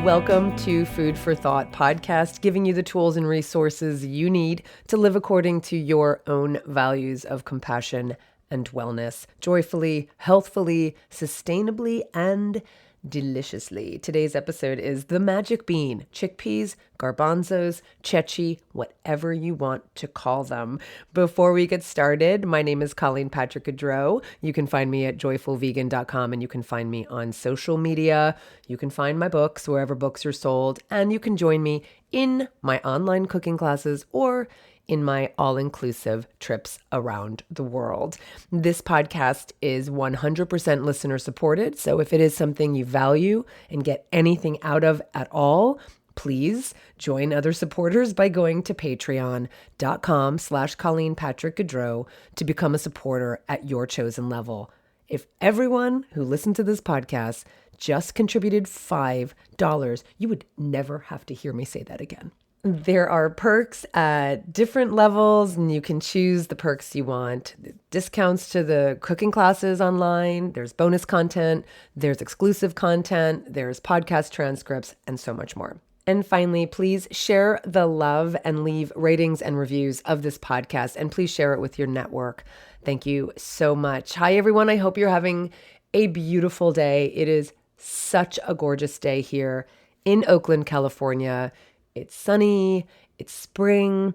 Welcome to Food for Thought podcast, giving you the tools and resources you need to live according to your own values of compassion and wellness, joyfully, healthfully, sustainably, and deliciously. Today's episode is the magic bean, chickpeas, garbanzos, ceci, whatever you want to call them. Before we get started, my name is Colleen Patrick-Goudreau. You can find me at joyfulvegan.com, and you can find me on social media. You can find my books wherever books are sold, and you can join me in my online cooking classes or in my all-inclusive trips around the world. This podcast is 100% listener supported, so if it is something you value and get anything out of at all, please join other supporters by going to patreon.com/Colleen Patrick-Goudreau to become a supporter at your chosen level. If everyone who listened to this podcast just contributed $5, you would never have to hear me say that again. There are perks at different levels, and you can choose the perks you want. Discounts to the cooking classes online, there's bonus content, there's exclusive content, there's podcast transcripts, and so much more. And finally, please share the love and leave ratings and reviews of this podcast, and please share it with your network. Thank you so much. Hi, everyone. I hope you're having a beautiful day. It is such a gorgeous day here in Oakland, California. It's sunny, it's spring,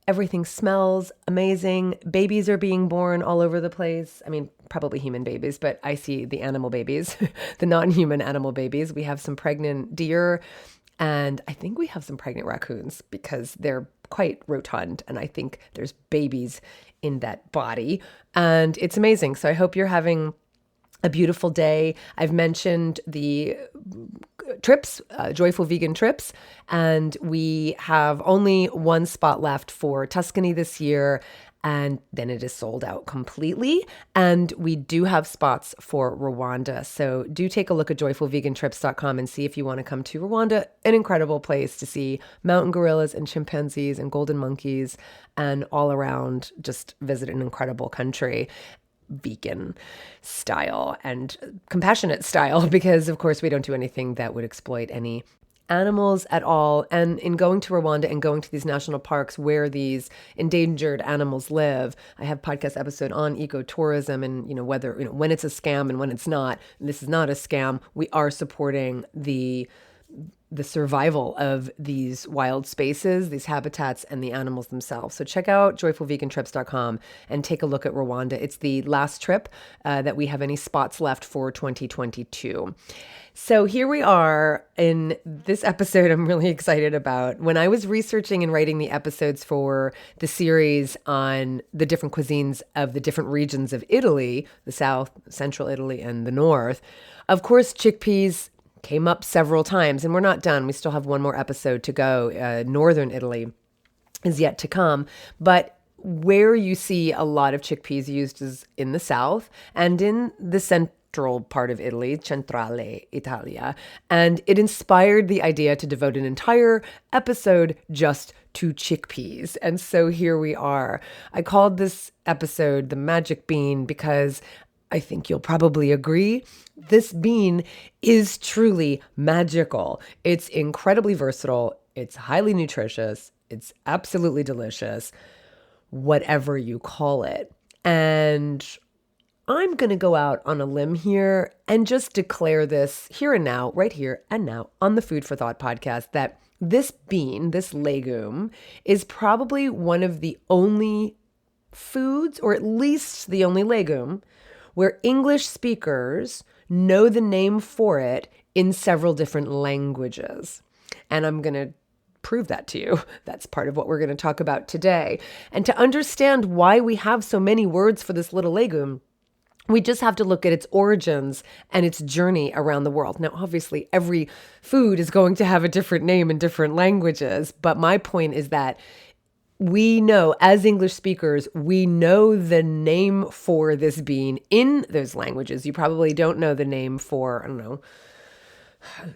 everything smells amazing. Babies are being born all over the place. I mean, probably human babies, but I see the animal babies, the non-human animal babies. We have some pregnant deer, and I think we have some pregnant raccoons because they're quite rotund, and I think there's babies in that body, and it's amazing. So I hope you're having a beautiful day. I've mentioned the trips, Joyful Vegan trips, and we have only one spot left for Tuscany this year, and then it is sold out completely. And we do have spots for Rwanda. So do take a look at joyfulvegantrips.com and see if you want to come to Rwanda, an incredible place to see mountain gorillas and chimpanzees and golden monkeys, and all around just visit an incredible country. Vegan style and compassionate style, because of course we don't do anything that would exploit any animals at all. And in going to Rwanda and going to these national parks where these endangered animals live, I have a podcast episode on ecotourism and, whether, when it's a scam and when it's not. And this is not a scam. We are supporting the survival of these wild spaces, these habitats, and the animals themselves. So check out joyfulvegantrips.com and take a look at Rwanda. It's the last trip that we have any spots left for 2022. So here we are in this episode I'm really excited about. When I was researching and writing the episodes for the series on the different cuisines of the different regions of Italy, the South, Central Italy, and the North, of course, chickpeas came up several times, and we're not done. We still have one more episode to go. Northern Italy is yet to come, but where you see a lot of chickpeas used is in the south and in the central part of Italy, Centrale Italia, and it inspired the idea to devote an entire episode just to chickpeas. And so here we are. I called this episode The Magic Bean because I think you'll probably agree, this bean is truly magical. It's incredibly versatile. It's highly nutritious. It's absolutely delicious, whatever you call it. And I'm going to go out on a limb here and just declare this here and now, right here and now on the Food for Thought podcast, that this bean, this legume, is probably one of the only foods, or at least the only legume, where English speakers know the name for it in several different languages. And I'm going to prove that to you. That's part of what we're going to talk about today. And to understand why we have so many words for this little legume, we just have to look at its origins and its journey around the world. Now, obviously, every food is going to have a different name in different languages, but my point is that we know, as English speakers, we know the name for this bean in those languages. You probably don't know the name for, I don't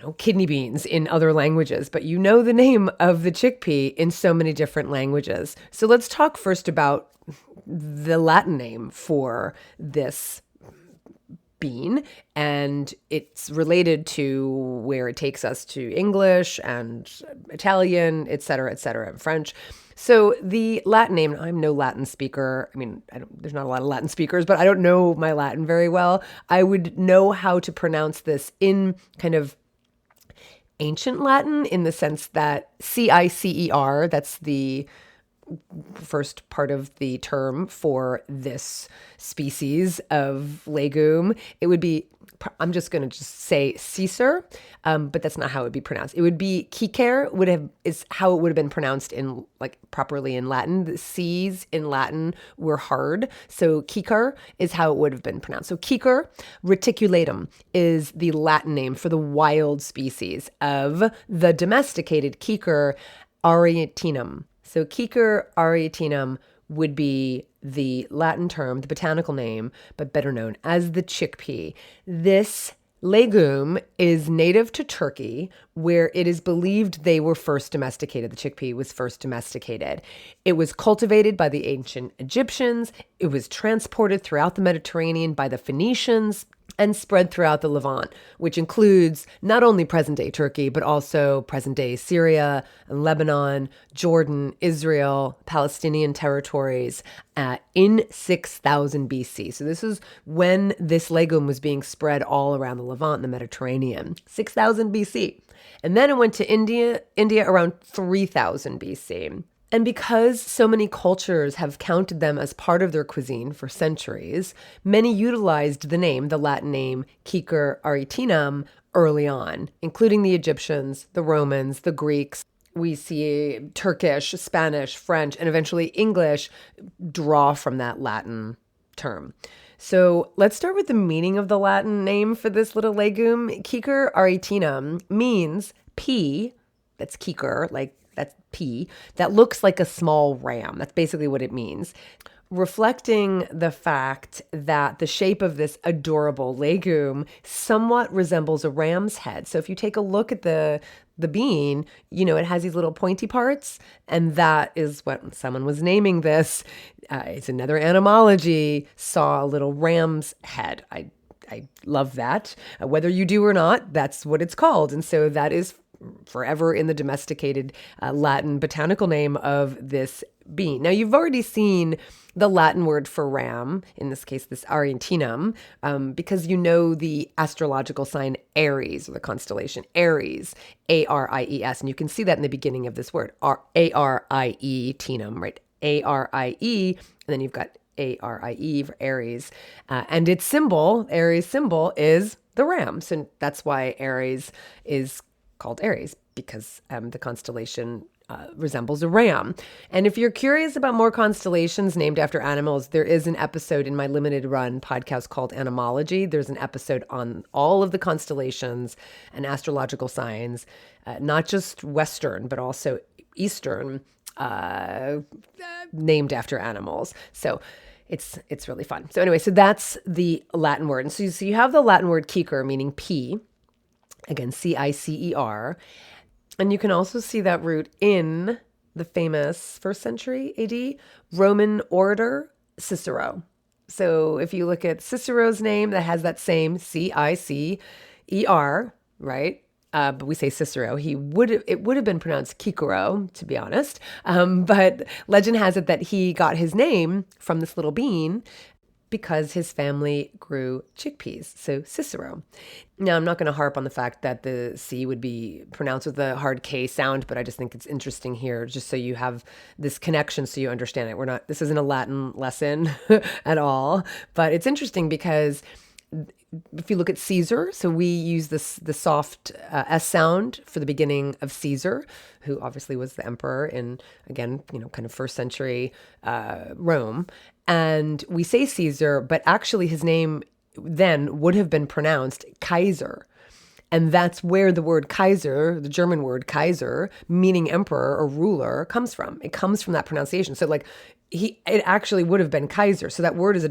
know, kidney beans in other languages, but you know the name of the chickpea in so many different languages. So let's talk first about the Latin name for this bean, and it's related to where it takes us to English and Italian, et cetera, and French. So the Latin name, I'm no Latin speaker. I mean, there's not a lot of Latin speakers, but I don't know my Latin very well. I would know how to pronounce this in kind of ancient Latin, in the sense that cicer, that's the first part of the term for this species of legume. It would be, I'm just going to just say cicer, but that's not how it would be pronounced. It would be cicer is how it would have been pronounced in like properly in Latin. The C's in Latin were hard. So cicer is how it would have been pronounced. So Cicer reticulatum is the Latin name for the wild species of the domesticated Cicer arietinum. So Cicer arietinum would be the Latin term, the botanical name, but better known as the chickpea. This legume is native to Turkey, where it is believed they were first domesticated. The chickpea was first domesticated. It was cultivated by the ancient Egyptians. It was transported throughout the Mediterranean by the Phoenicians and spread throughout the Levant, which includes not only present-day Turkey, but also present-day Syria and Lebanon, Jordan, Israel, Palestinian territories in 6000 BC. So this is when this legume was being spread all around the Levant and the Mediterranean, 6000 BC. And then it went to India around 3000 BC. And because so many cultures have counted them as part of their cuisine for centuries, many utilized the name, the Latin name, Cicer arietinum, early on, including the Egyptians, the Romans, the Greeks. We see Turkish, Spanish, French, and eventually English draw from that Latin term. So let's start with the meaning of the Latin name for this little legume. Cicer arietinum means pea, that's Cicer, like that's pea, that looks like a small ram. That's basically what it means, reflecting the fact that the shape of this adorable legume somewhat resembles a ram's head. So if you take a look at the bean, you know, it has these little pointy parts, and that is what someone was naming this. It's another etymology, saw a little ram's head. I love that. Whether you do or not, that's what it's called. And so that is forever in the domesticated Latin botanical name of this bean. Now, you've already seen the Latin word for ram, in this case, this arietinum, because you know the astrological sign Aries, or the constellation Aries, Aries. And you can see that in the beginning of this word, Arie, tinum, right? Arie, and then you've got Arie for Aries. And its symbol, Aries' symbol, is the ram. So that's why Aries is called Aries, because the constellation resembles a ram. And if you're curious about more constellations named after animals, there is an episode in my limited run podcast called Animology. There's an episode on all of the constellations and astrological signs, not just Western, but also Eastern, named after animals. So it's really fun. So anyway, so that's the Latin word. And so you have the Latin word cicer, meaning pea. Again, cicer. And you can also see that root in the famous 1st century AD Roman orator Cicero. So if you look at Cicero's name, that has that same cicer, right? But we say Cicero. It would have been pronounced Cicero, to be honest. But legend has it that he got his name from this little bean because his family grew chickpeas, so Cicero. Now, I'm not going to harp on the fact that the C would be pronounced with a hard K sound, but I just think it's interesting here, just so you have this connection, so you understand it. This isn't a Latin lesson at all, but it's interesting because if you look at Caesar, so we use the soft S sound for the beginning of Caesar, who obviously was the emperor in, again, kind of 1st century Rome. And we say Caesar, but actually his name then would have been pronounced Kaiser. And that's where the word Kaiser, the German word Kaiser, meaning emperor or ruler, comes from. It comes from that pronunciation. So it actually would have been Kaiser. So that word is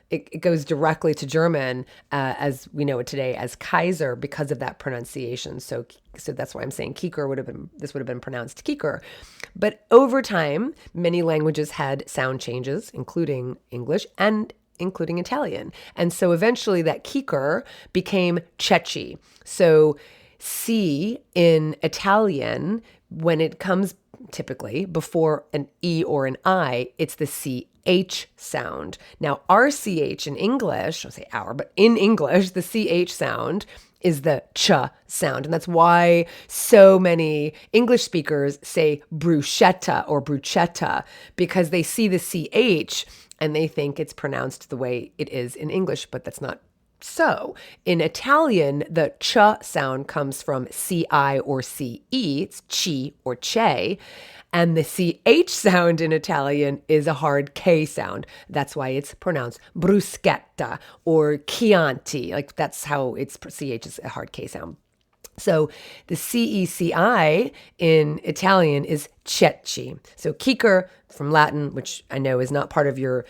it goes directly to German as we know it today as Kaiser because of that pronunciation. So that's why I'm saying Cicer would have been pronounced Cicer. But over time, many languages had sound changes, including English and including Italian. And so eventually that chicker became ceci. So C in Italian, when it comes typically before an E or an I, it's the CH sound. Now, RCH in English, I'll say our, but in English, the CH sound is the ch sound. And that's why so many English speakers say bruschetta or bruschetta, because they see the CH and they think it's pronounced the way it is in English, but that's not so. In Italian, the ch sound comes from CI or CE, it's chi or che, and the CH sound in Italian is a hard K sound. That's why it's pronounced bruschetta or Chianti. Like that's how it's, CH is a hard K sound. So the CECI in Italian is ceci. So chicker from Latin, which I know is not part of your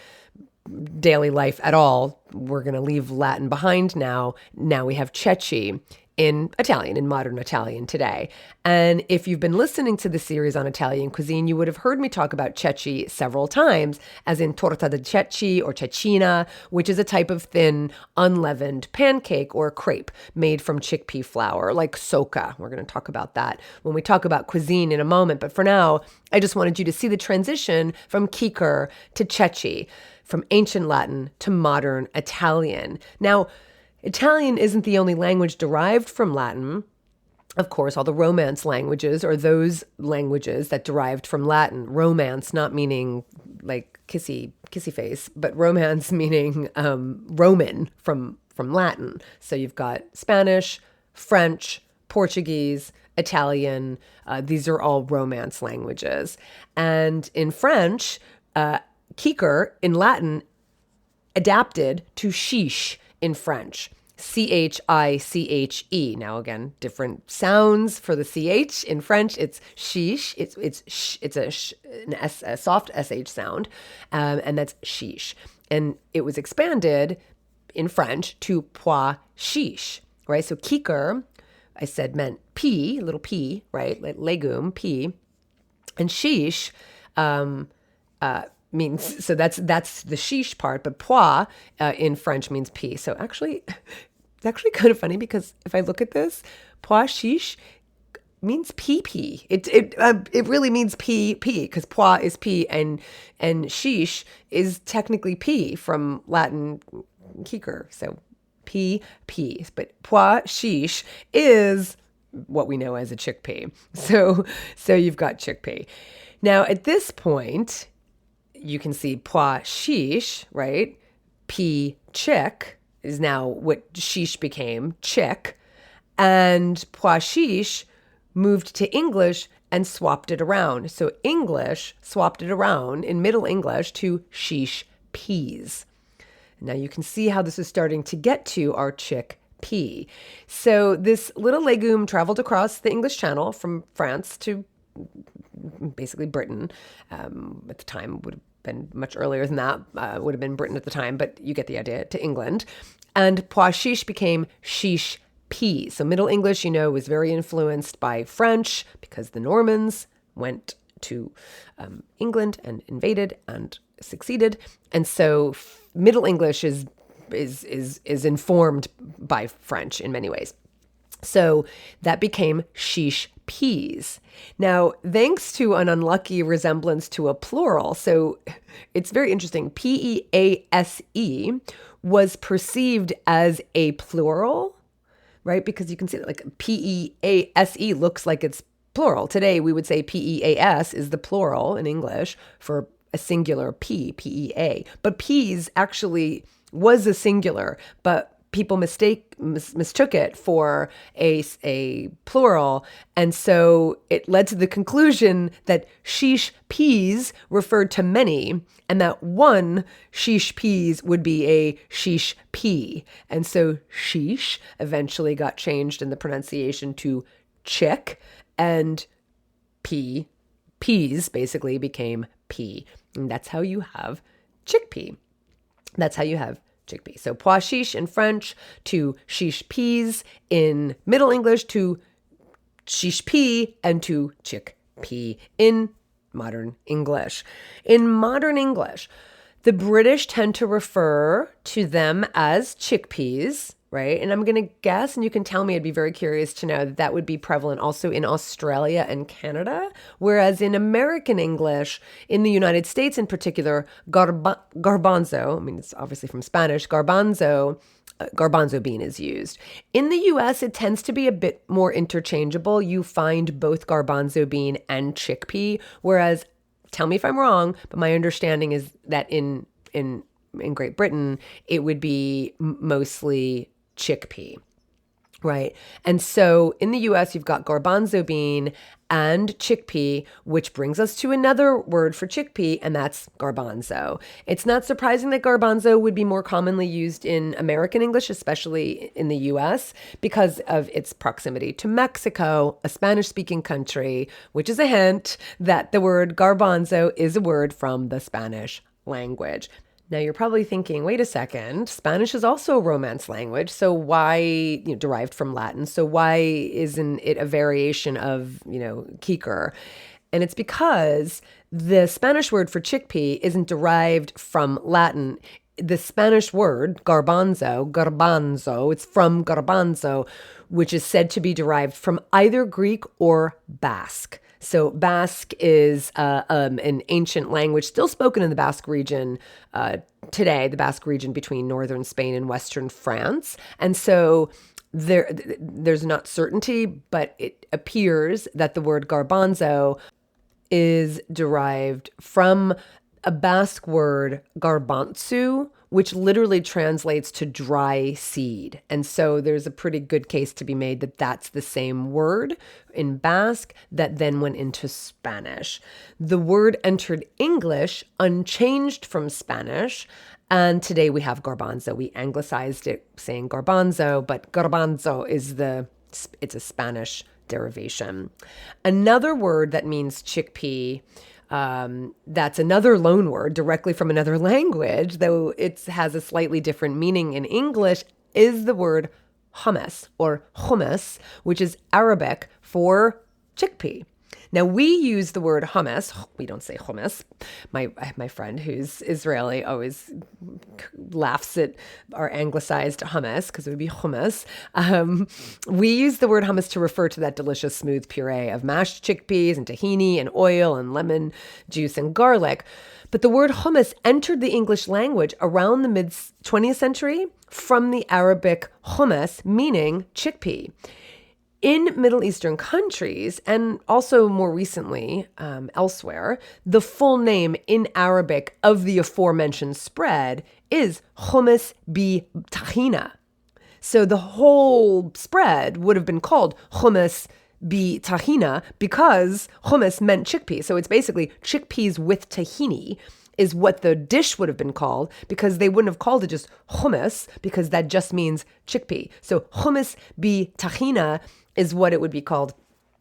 daily life at all. We're going to leave Latin behind now. Now we have ceci in Italian, in modern Italian today. And if you've been listening to the series on Italian cuisine, you would have heard me talk about ceci several times, as in torta di ceci or cecina, which is a type of thin, unleavened pancake or crepe made from chickpea flour, like soca. We're going to talk about that when we talk about cuisine in a moment. But for now, I just wanted you to see the transition from chicker to ceci, from ancient Latin to modern Italian. Now, Italian isn't the only language derived from Latin. Of course, all the Romance languages are those languages that derived from Latin. Romance, not meaning like kissy face, but Romance meaning Roman from Latin. So you've got Spanish, French, Portuguese, Italian. These are all Romance languages. And in French, chicker in Latin adapted to chiche in French. CHICHE. Now again, different sounds for the CH. In French, it's chiche. It's a soft SH sound, and that's chiche. And it was expanded in French to pois chiche, right? So chicker, I said, meant pea, little pea, right? Like legume, pea. And chiche means, so that's the chiche part, but pois in French means pea. So actually, it's actually kind of funny, because if I look at this, pois chiche means pea. It really means pea, because pois is pea and chiche is technically pea from Latin chicker. So pea. But pois chiche is what we know as a chickpea. So you've got chickpea. Now at this point, you can see pois chiche, right? Pea chick is now what chiche became, chick. And pois chiche moved to English and swapped it around. So English swapped it around in Middle English to chiche peas. Now you can see how this is starting to get to our chickpea. So this little legume traveled across the English Channel from France to basically Britain. At the time would have been much earlier than that, would have been Britain at the time, but you get the idea, to England. And pois chiche became chiche peas. So Middle English, was very influenced by French, because the Normans went to England and invaded and succeeded. And so Middle English is informed by French in many ways. So that became chiche peas. Now, thanks to an unlucky resemblance to a plural, so it's very interesting, P-E-A-S-E was perceived as a plural, right? Because you can see that like P-E-A-S-E looks like it's plural. Today, we would say P-E-A-S is the plural in English for a singular P, P-E-A. But peas actually was a singular, but people mistook it for a plural. And so it led to the conclusion that chiche peas referred to many, and that one chiche peas would be a chiche pea. And so chiche eventually got changed in the pronunciation to chick, and peas basically became pea. And that's how you have chickpea. That's how you have chickpea. So pois chiche in French to chiche peas in Middle English to chiche pea and to chickpea in modern English. In modern English, The British tend to refer to them as chickpeas, right? And I'm going to guess, and you can tell me, I'd be very curious to know that would be prevalent also in Australia and Canada. Whereas in American English, in the United States in particular, garbanzo, I mean, it's obviously from Spanish, garbanzo bean is used. In the US, it tends to be a bit more interchangeable. You find both garbanzo bean and chickpea, whereas, tell me if I'm wrong, but my understanding is that in Great Britain, it would be mostly chickpea, right? And so in the US, you've got garbanzo bean and chickpea, which brings us to another word for chickpea, and that's garbanzo. It's not surprising that garbanzo would be more commonly used in American English, especially in the US, because of its proximity to Mexico, a Spanish-speaking country, which is a hint that the word garbanzo is a word from the Spanish language. Now, you're probably thinking, wait a second, Spanish is also a Romance language, so why, derived from Latin, so why isn't it a variation of, kicker? And it's because the Spanish word for chickpea isn't derived from Latin. The Spanish word, garbanzo, it's from garbanzo, which is said to be derived from either Greek or Basque. So Basque is an ancient language still spoken in the Basque region today, the Basque region between northern Spain and western France. And so there's not certainty, but it appears that the word garbanzo is derived from a Basque word, garbanzo, which literally translates to dry seed. And so there's a pretty good case to be made that that's the same word in Basque that then went into Spanish. The word entered English unchanged from Spanish, and today we have garbanzo. We anglicized it saying garbanzo, but garbanzo it's a Spanish derivation. Another word that means chickpea, that's another loan word directly from another language, though it has a slightly different meaning in English, is the word hummus or hummus, which is Arabic for chickpea. Now, we use the word hummus. We don't say hummus. My friend who's Israeli always laughs at our anglicized hummus because it would be hummus. We use the word hummus to refer to that delicious smooth puree of mashed chickpeas and tahini and oil and lemon juice and garlic. But the word hummus entered the English language around the mid-20th century from the Arabic hummus, meaning chickpea. In Middle Eastern countries, and also more recently elsewhere, the full name in Arabic of the aforementioned spread is hummus bi tahina. So the whole spread would have been called hummus bi tahina because hummus meant chickpea. So it's basically chickpeas with tahini is what the dish would have been called, because they wouldn't have called it just hummus because that just means chickpea. So hummus bi tahina is what it would be called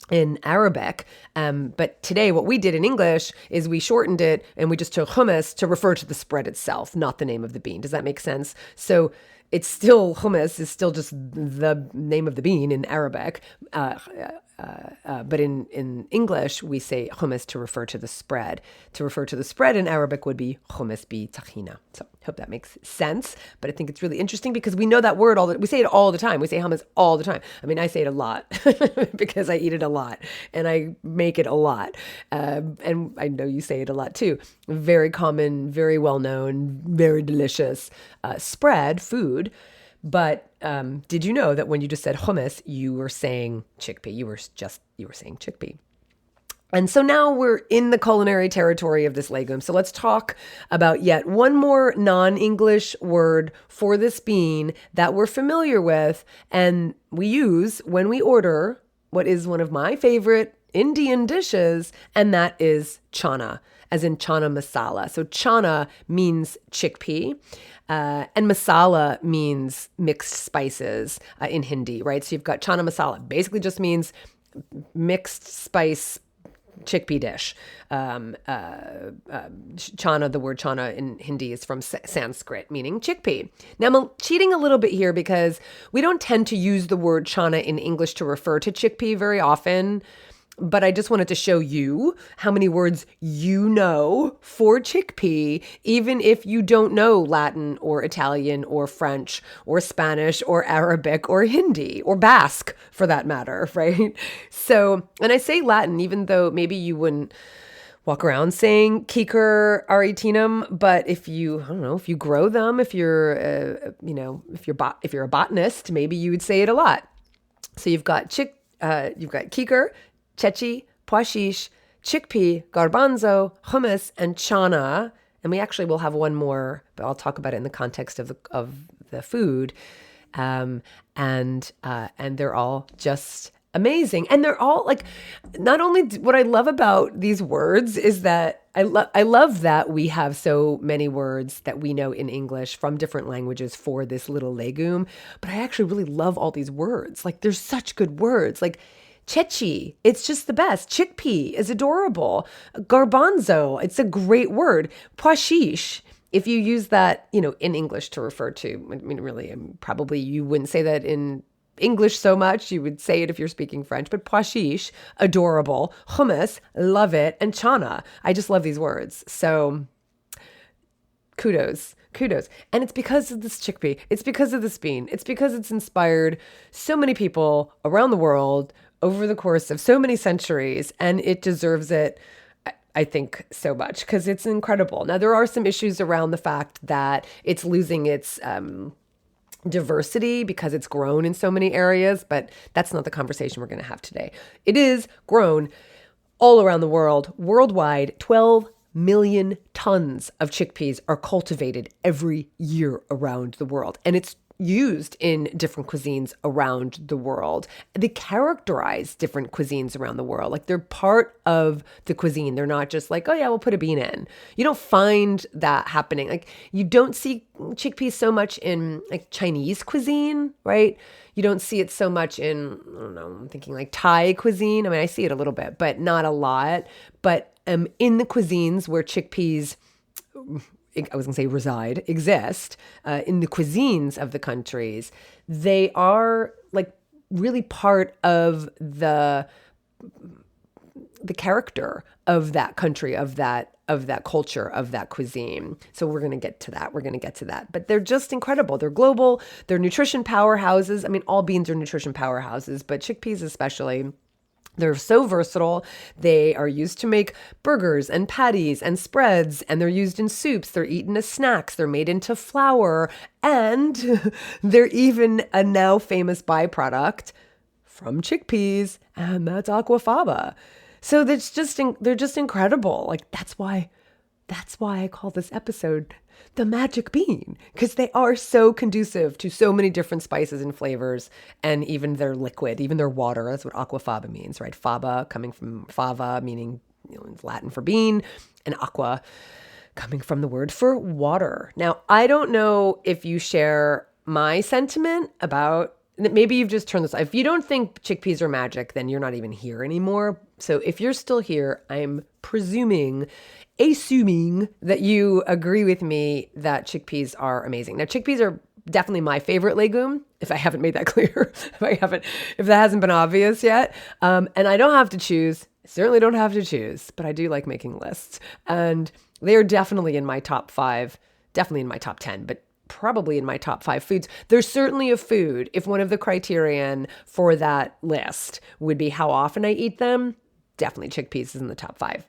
in Arabic. But today what we did in English is we shortened it and we just took hummus to refer to the spread itself, not the name of the bean. Does that make sense? So it's still, hummus is still just the name of the bean in Arabic. But in English, we say hummus to refer to the spread. To refer to the spread in Arabic would be hummus bi tahina. So I hope that makes sense. But I think it's really interesting because we know that word we say it all the time. We say hummus all the time. I mean, I say it a lot because I eat it a lot and I make it a lot. And I know you say it a lot too. Very common, very well known, very delicious spread food. But did you know that when you just said hummus, you were saying chickpea? You were saying chickpea. And so now we're in the culinary territory of this legume. So let's talk about yet one more non-English word for this bean that we're familiar with and we use when we order what is one of my favorite Indian dishes, and that is chana, as in Chana Masala. So chana means chickpea. And masala means mixed spices in Hindi, right? So you've got Chana Masala, basically just means mixed spice chickpea dish. Chana, the word chana in Hindi is from Sanskrit, meaning chickpea. Now, I'm cheating a little bit here because we don't tend to use the word chana in English to refer to chickpea very often. But I just wanted to show you how many words you know for chickpea, even if you don't know Latin or Italian or French or Spanish or Arabic or Hindi or Basque for that matter, right? So, and I say Latin, even though maybe you wouldn't walk around saying Cicer arietinum, but if you, I don't know, if you grow them, if you're, if you're a botanist, maybe you would say it a lot. So you've got Cicer, ceci, pois chiche, chickpea, garbanzo, hummus, and chana. And we actually will have one more, but I'll talk about it in the context of the food. And they're all just amazing. And they're all like, not only what I love about these words is that I love that we have so many words that we know in English from different languages for this little legume, but I actually really love all these words. Like there's such good words. Like ceci, it's just the best. Chickpea is adorable. Garbanzo, it's a great word. Pois chiche, if you use that, in English to refer to, I mean, really, probably you wouldn't say that in English so much. You would say it if you're speaking French, but pois chiche, adorable. Hummus, love it. And chana, I just love these words. So kudos. And it's because of this chickpea. It's because of this bean. It's because it's inspired so many people around the world over the course of so many centuries, and it deserves it, I think, so much because it's incredible. Now, there are some issues around the fact that it's losing its diversity because it's grown in so many areas, but that's not the conversation we're going to have today. It is grown all around the world. Worldwide, 12 million tons of chickpeas are cultivated every year around the world. And it's used in different cuisines around the world. They characterize different cuisines around the world. Like they're part of the cuisine. They're not just like, oh yeah, we'll put a bean in. You don't find that happening. Like you don't see chickpeas so much in like Chinese cuisine, right? You don't see it so much in, I don't know, I'm thinking like Thai cuisine. I mean, I see it a little bit, but not a lot. But in the cuisines where chickpeas, I was going to say exist in the cuisines of the countries, they are like really part of the character of that country, of that culture, of that cuisine. So we're going to get to that. But they're just incredible. They're global. They're nutrition powerhouses. I mean, all beans are nutrition powerhouses, but chickpeas especially. They're so versatile. They are used to make burgers and patties and spreads, and they're used in soups. They're eaten as snacks. They're made into flour, and they're even a now famous byproduct from chickpeas, and that's aquafaba. So they're just incredible. Like that's why I call this episode the magic bean, because they are so conducive to so many different spices and flavors, and even their liquid, even their water. That's what aquafaba means, right? Faba coming from fava, meaning it's Latin for bean, and aqua coming from the word for water. Now, I don't know if you share my sentiment about, maybe you've just turned this off. If you don't think chickpeas are magic, then you're not even here anymore. So if you're still here, I'm assuming that you agree with me that chickpeas are amazing. Now, chickpeas are definitely my favorite legume, if I haven't made that clear, if that hasn't been obvious yet. And I don't have to choose, certainly don't have to choose, but I do like making lists. And they are definitely in my top 5, definitely in my top 10, but probably in my top 5 foods. There's certainly a food, if one of the criterion for that list would be how often I eat them, definitely chickpeas is in the top 5.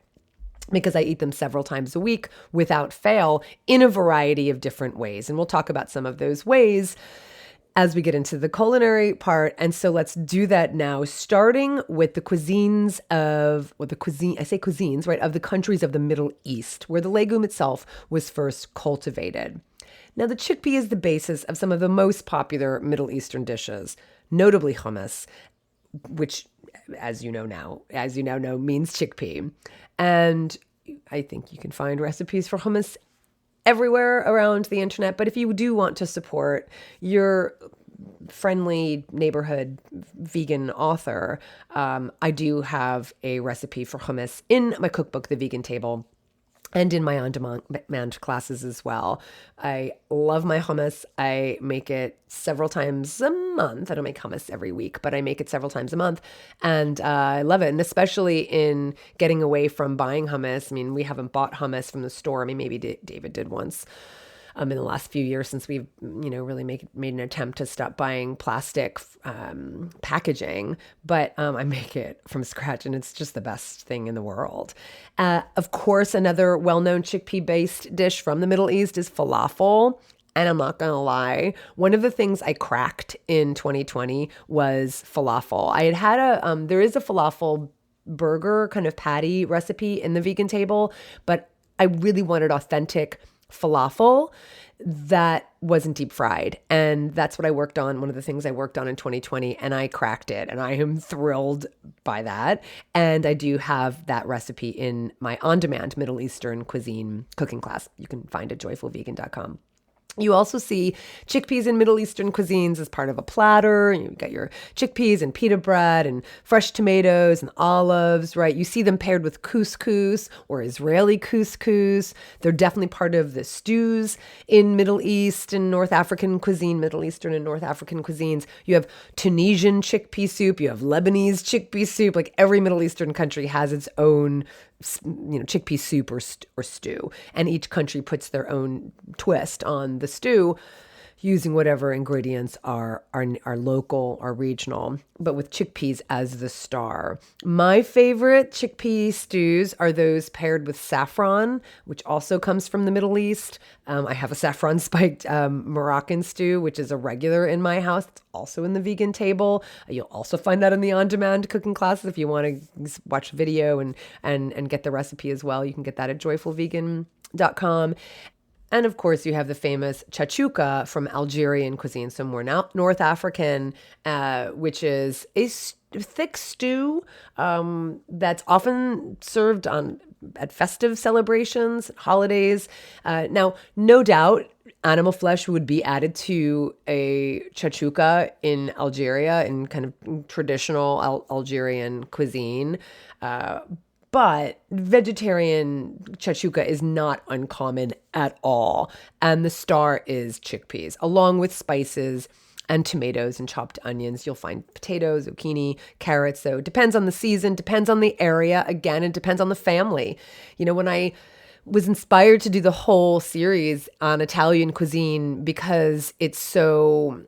Because I eat them several times a week without fail in a variety of different ways. And we'll talk about some of those ways as we get into the culinary part. And so let's do that now, starting with the cuisines of, well, I say cuisines, right, of the countries of the Middle East, where the legume itself was first cultivated. Now, the chickpea is the basis of some of the most popular Middle Eastern dishes, notably hummus, which, as you now know, means chickpea. And I think you can find recipes for hummus everywhere around the internet. But if you do want to support your friendly neighborhood vegan author, I do have a recipe for hummus in my cookbook, The Vegan Table. and in my on-demand classes as well. I love my hummus. I make it several times a month. I don't make hummus every week, but I make it several times a month. And I love it. And especially in getting away from buying hummus. I mean, we haven't bought hummus from the store. I mean, maybe David did once in the last few years since we've, really made an attempt to stop buying plastic packaging. But I make it from scratch and it's just the best thing in the world. Of course, another well-known chickpea-based dish from the Middle East is falafel. And I'm not going to lie, one of the things I cracked in 2020 was falafel. I had there is a falafel burger kind of patty recipe in the vegan table, but I really wanted authentic falafel that wasn't deep fried. And that's what I worked on. One of the things I worked on in 2020, and I cracked it. And I am thrilled by that. And I do have that recipe in my on-demand Middle Eastern cuisine cooking class. You can find it at joyfulvegan.com. You also see chickpeas in Middle Eastern cuisines as part of a platter. You got your chickpeas and pita bread and fresh tomatoes and olives, right? You see them paired with couscous or Israeli couscous. They're definitely part of the stews in Middle East and North African cuisine, Middle Eastern and North African cuisines. You have Tunisian chickpea soup. You have Lebanese chickpea soup. Like every Middle Eastern country has its own chickpea soup or stew, and each country puts their own twist on the stew using whatever ingredients are local or regional, but with chickpeas as the star. My favorite chickpea stews are those paired with saffron, which also comes from the Middle East. I have a saffron spiked Moroccan stew, which is a regular in my house. It's also in the vegan table. You'll also find that in the on-demand cooking classes. If you want to watch video and get the recipe as well, you can get that at joyfulvegan.com. And of course, you have the famous chachouka from Algerian cuisine, so more North African, which is a thick stew that's often served at festive celebrations, holidays. Now, no doubt, animal flesh would be added to a chachouka in Algeria in kind of traditional Algerian cuisine. But vegetarian chachouka is not uncommon at all. And the star is chickpeas, along with spices and tomatoes and chopped onions. You'll find potatoes, zucchini, carrots. So it depends on the season, depends on the area. Again, it depends on the family. When I was inspired to do the whole series on Italian cuisine because it's so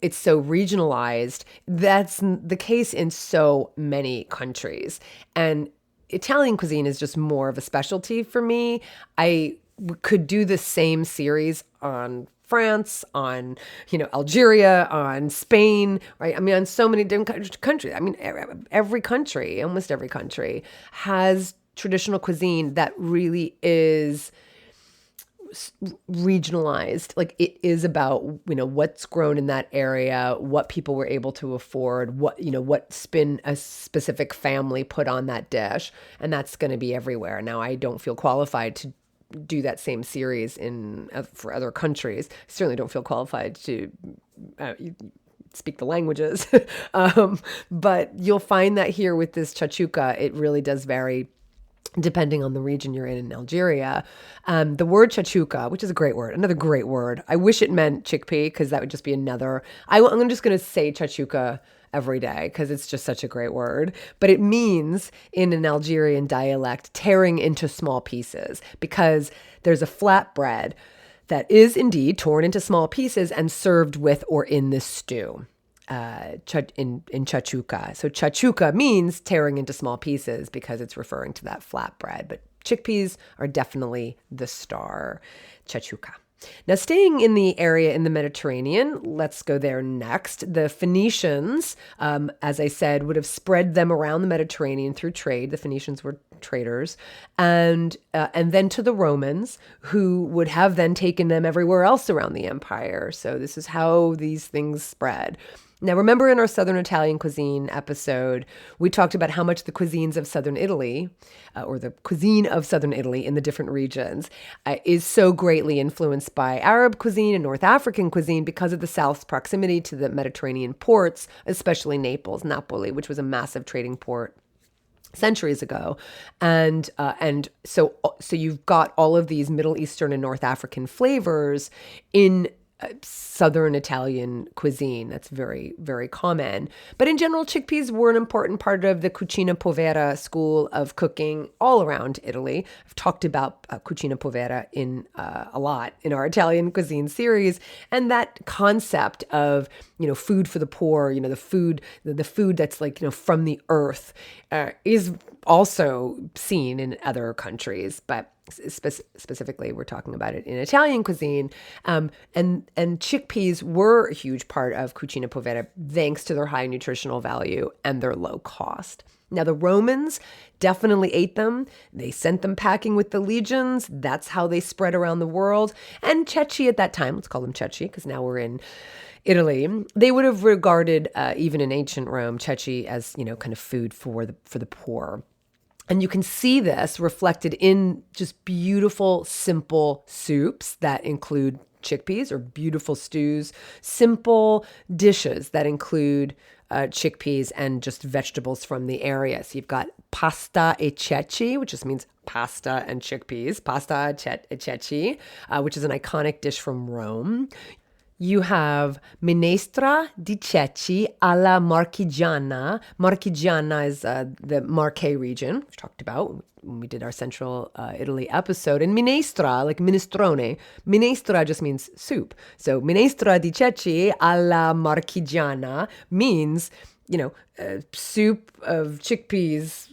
regionalized, that's the case in so many countries. And Italian cuisine is just more of a specialty for me. I could do the same series on France, on, Algeria, on Spain, right? I mean, on so many different countries. I mean, every country, almost every country has traditional cuisine that really is regionalized. Like it is about, what's grown in that area, what people were able to afford, what spin a specific family put on that dish. And that's going to be everywhere. Now, I don't feel qualified to do that same series for other countries. I certainly don't feel qualified to speak the languages. But you'll find that here with this chachouka, it really does vary depending on the region you're in Algeria. The word chachouka, which is another great word. I wish it meant chickpea because that would just be another. I'm just going to say chachouka every day because it's just such a great word. But it means in an Algerian dialect, tearing into small pieces, because there's a flatbread that is indeed torn into small pieces and served with or in this stew. In chachouka. So chachouka means tearing into small pieces because it's referring to that flatbread. But chickpeas are definitely the star. Chachouka. Now, staying in the area in the Mediterranean, let's go there next. The Phoenicians, as I said, would have spread them around the Mediterranean through trade. The Phoenicians were traders, and then to the Romans, who would have then taken them everywhere else around the empire. So this is how these things spread. Now, remember in our Southern Italian cuisine episode, we talked about how much the cuisines of Southern Italy, or the cuisine of Southern Italy in the different regions, is so greatly influenced by Arab cuisine and North African cuisine because of the South's proximity to the Mediterranean ports, especially Naples, Napoli, which was a massive trading port centuries ago. And so you've got all of these Middle Eastern and North African flavors in Southern Italian cuisine. That's very, very common. But in general, chickpeas were an important part of the Cucina Povera school of cooking all around Italy. I've talked about Cucina Povera in a lot in our Italian cuisine series, and that concept of food for the poor, the food that's like from the earth, is also seen in other countries, but specifically, we're talking about it in Italian cuisine. And chickpeas were a huge part of Cucina Povera thanks to their high nutritional value and their low cost. Now, the Romans definitely ate them. They sent them packing with the legions. That's how they spread around the world. And ceci at that time, let's call them ceci because now we're in Italy, they would have regarded, even in ancient Rome, ceci as, kind of food for the poor. And you can see this reflected in just beautiful, simple soups that include chickpeas, or beautiful stews, simple dishes that include chickpeas and just vegetables from the area. So you've got pasta e ceci, which just means pasta and chickpeas, pasta e ceci, which is an iconic dish from Rome. You have minestra di ceci alla marchigiana. Marchigiana is the Marche region, we've talked about when we did our Central Italy episode. And minestra, like minestrone, minestra just means soup. So minestra di ceci alla marchigiana means, soup of chickpeas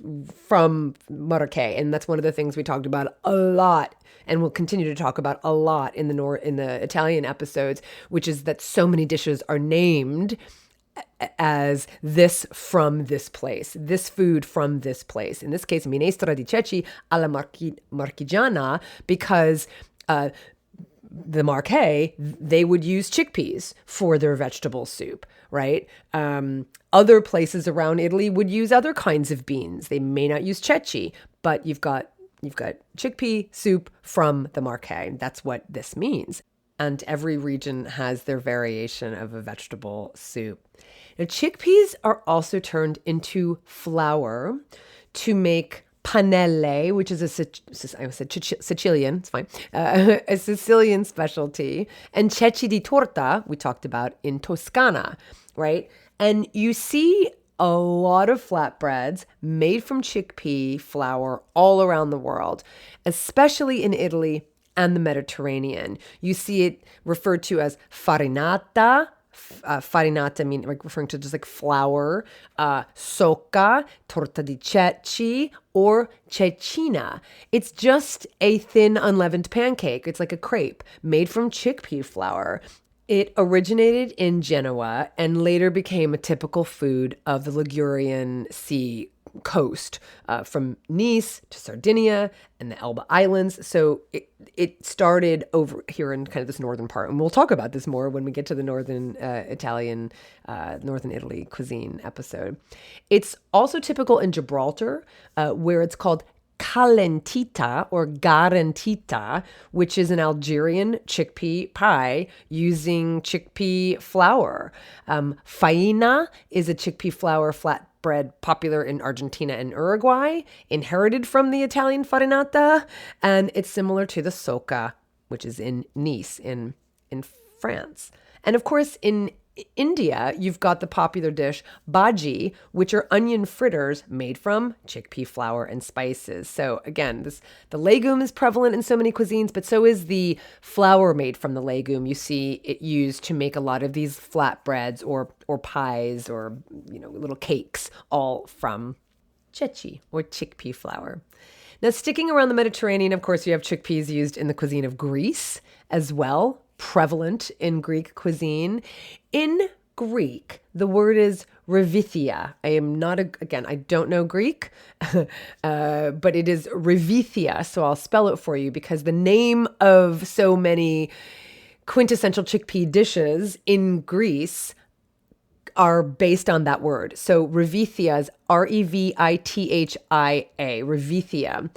from Marche. And that's one of the things we talked about a lot and we'll continue to talk about a lot in the Italian episodes, which is that so many dishes are named as this from this place, this food from this place. In this case, minestra di ceci alla marchigiana, because the Marche, they would use chickpeas for their vegetable soup, right? Other places around Italy would use other kinds of beans. They may not use ceci, but you've got chickpea soup from the Marche. That's what this means. And every region has their variation of a vegetable soup. Now, chickpeas are also turned into flour to make panelle, which is Sicilian, it's fine, a Sicilian specialty, and ceci di torta, we talked about in Toscana, right? And you see a lot of flatbreads made from chickpea flour all around the world, especially in Italy and the Mediterranean. You see it referred to as farinata. Farinata mean referring to just like flour, socca, torta di ceci, or cecina. It's just a thin unleavened pancake. It's like a crepe made from chickpea flour. It originated in Genoa and later became a typical food of the Ligurian Sea coast, from Nice to Sardinia and the Elba Islands. So it started over here in kind of this northern part. And we'll talk about this more when we get to the northern northern Italy cuisine episode. It's also typical in Gibraltar, where it's called calentita or garantita, which is an Algerian chickpea pie using chickpea flour. Faina is a chickpea flour flatbread popular in Argentina and Uruguay, inherited from the Italian farinata, and it's similar to the socca, which is in Nice in France. And of course, in India, you've got the popular dish bhaji, which are onion fritters made from chickpea flour and spices. So again, the legume is prevalent in so many cuisines, but so is the flour made from the legume. You see it used to make a lot of these flatbreads or pies or little cakes, all from ceci or chickpea flour. Now, sticking around the Mediterranean, of course, you have chickpeas used in the cuisine of Greece as well, prevalent in Greek cuisine. In Greek, the word is revithia. I don't know Greek, but it is revithia. So I'll spell it for you because the name of so many quintessential chickpea dishes in Greece are based on that word. So revithia is Revithia, revithia.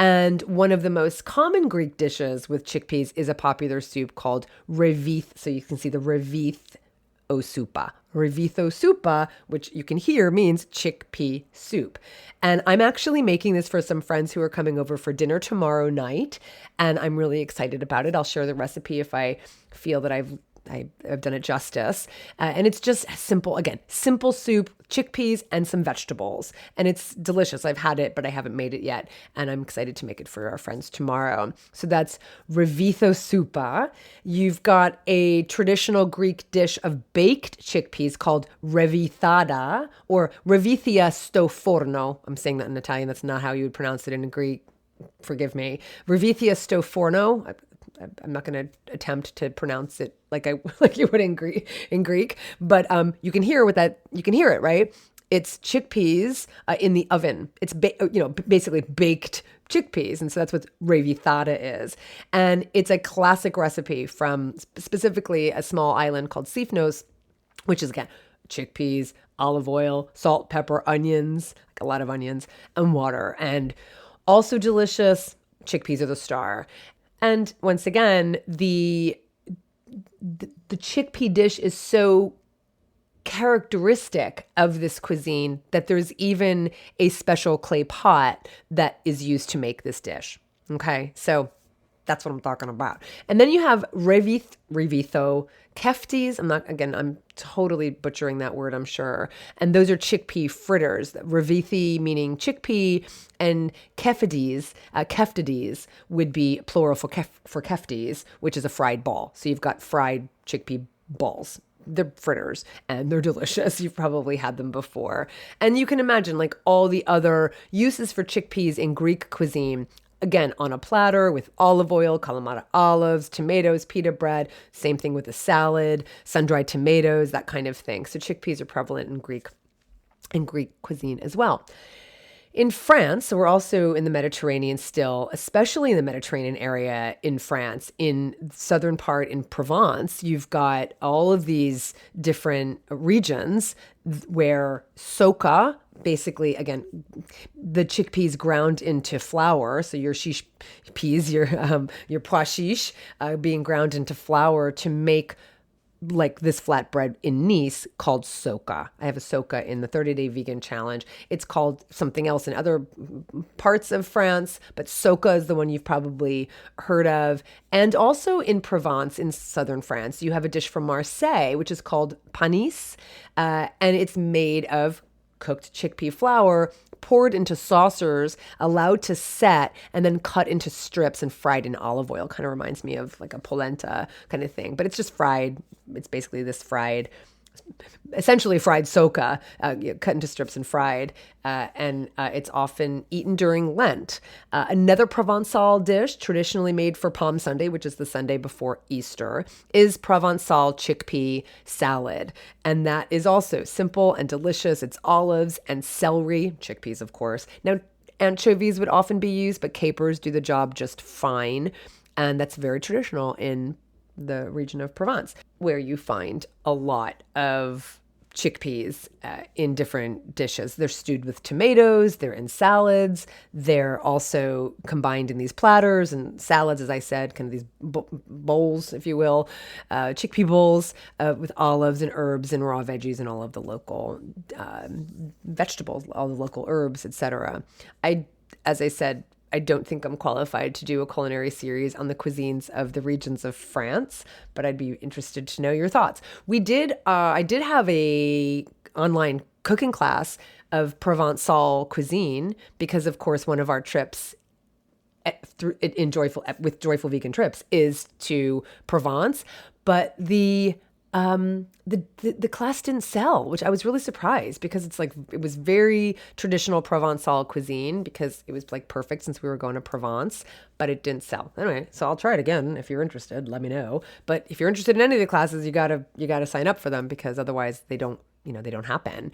And one of the most common Greek dishes with chickpeas is a popular soup called revith. So you can see the revith soupa. Revitho soupa, which you can hear means chickpea soup. And I'm actually making this for some friends who are coming over for dinner tomorrow night. And I'm really excited about it. I'll share the recipe if I feel that I've done it justice. And it's just simple, again, simple soup, chickpeas, and some vegetables. And it's delicious. I've had it, but I haven't made it yet. And I'm excited to make it for our friends tomorrow. So that's revitho soupa. You've got a traditional Greek dish of baked chickpeas called revithada or revithia sto forno. I'm saying that in Italian. That's not how you would pronounce it in Greek. Forgive me. Revithia sto forno. I'm not going to attempt to pronounce it like you would in Greek, but you can hear it, right? It's chickpeas in the oven. It's basically baked chickpeas, and so that's what revithada is. And it's a classic recipe from specifically a small island called Sifnos, which is again chickpeas, olive oil, salt, pepper, onions, like a lot of onions, and water, and also delicious. Chickpeas are the star. And once again, the chickpea dish is so characteristic of this cuisine that there's even a special clay pot that is used to make this dish. Okay, so that's what I'm talking about. And then you have revitho keftis. I'm totally butchering that word, I'm sure. And those are chickpea fritters. Revithi meaning chickpea, and keftides would be plural for keftis, which is a fried ball. So you've got fried chickpea balls. They're fritters and they're delicious. You've probably had them before. And you can imagine like all the other uses for chickpeas in Greek cuisine. Again, on a platter with olive oil, Kalamata olives, tomatoes, pita bread, same thing with a salad, sun-dried tomatoes, that kind of thing. So chickpeas are prevalent in Greek cuisine as well. In France, so we're also in the Mediterranean still, especially in the Mediterranean area in France, in southern part in Provence, you've got all of these different regions where soca, basically, again, the chickpeas ground into flour. So your shish peas, your pois chiche, being ground into flour to make like this flatbread in Nice called soca. I have a soca in the 30-day vegan challenge. It's called something else in other parts of France, but soca is the one you've probably heard of. And also in Provence, in southern France, you have a dish from Marseille, which is called panis, and it's made of cooked chickpea flour poured into saucers, allowed to set, and then cut into strips and fried in olive oil. Kind of reminds me of like a polenta kind of thing, but it's just fried. It's basically this essentially fried soca, cut into strips and fried, and it's often eaten during Lent. Another Provencal dish, traditionally made for Palm Sunday, which is the Sunday before Easter, is Provencal chickpea salad. And that is also simple and delicious. It's olives and celery, chickpeas, of course. Now, anchovies would often be used, but capers do the job just fine. And that's very traditional in the region of Provence, where you find a lot of chickpeas in different dishes. They're stewed with tomatoes, they're in salads, they're also combined in these platters and salads, as I said, kind of these bowls, if you will, chickpea bowls with olives and herbs and raw veggies and all of the local vegetables, all the local herbs, etc. As I said, I don't think I'm qualified to do a culinary series on the cuisines of the regions of France, but I'd be interested to know your thoughts. I did have a online cooking class of Provencal cuisine because, of course, one of our trips with Joyful Vegan Trips is to Provence, but the class didn't sell, which I was really surprised because it was very traditional Provencal cuisine because it was like perfect since we were going to Provence, but it didn't sell. Anyway, so I'll try it again. If you're interested, let me know. But if you're interested in any of the classes, you gotta sign up for them because otherwise they don't happen.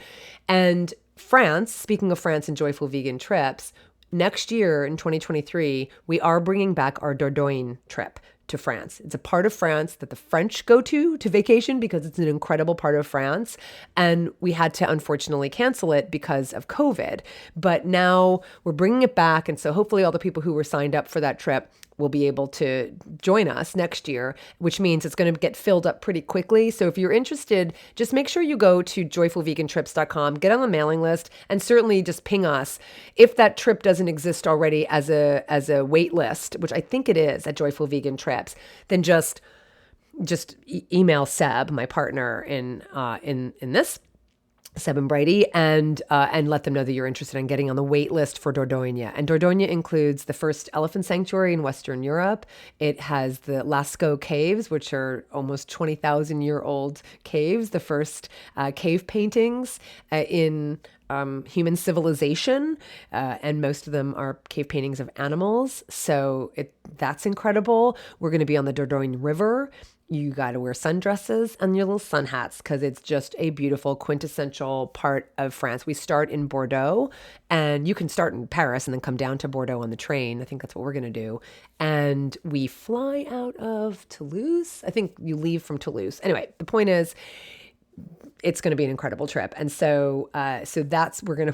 And France, speaking of France and Joyful Vegan Trips, next year in 2023, we are bringing back our Dordogne trip to France. It's a part of France that the French go to vacation because it's an incredible part of France. And we had to unfortunately cancel it because of COVID. But now we're bringing it back. And so hopefully all the people who were signed up for that trip will be able to join us next year, which means it's going to get filled up pretty quickly. So if you're interested, just make sure you go to joyfulvegantrips.com, get on the mailing list, and certainly just ping us. If that trip doesn't exist already as a wait list, which I think it is at Joyful Vegan Trips, then just email Seb, my partner in this, Seb and Brady, and let them know that you're interested in getting on the wait list for Dordogne. And Dordogne includes the first elephant sanctuary in Western Europe. It has the Lascaux caves, which are almost 20,000-year-old caves, the first cave paintings in human civilization, and most of them are cave paintings of animals. So that's incredible. We're going to be on the Dordogne River. You got to wear sundresses and your little sun hats because it's just a beautiful, quintessential part of France. We start in Bordeaux, and you can start in Paris and then come down to Bordeaux on the train. I think that's what we're going to do. And we fly out of Toulouse. I think you leave from Toulouse. Anyway, the point is, it's going to be an incredible trip. And so I'm going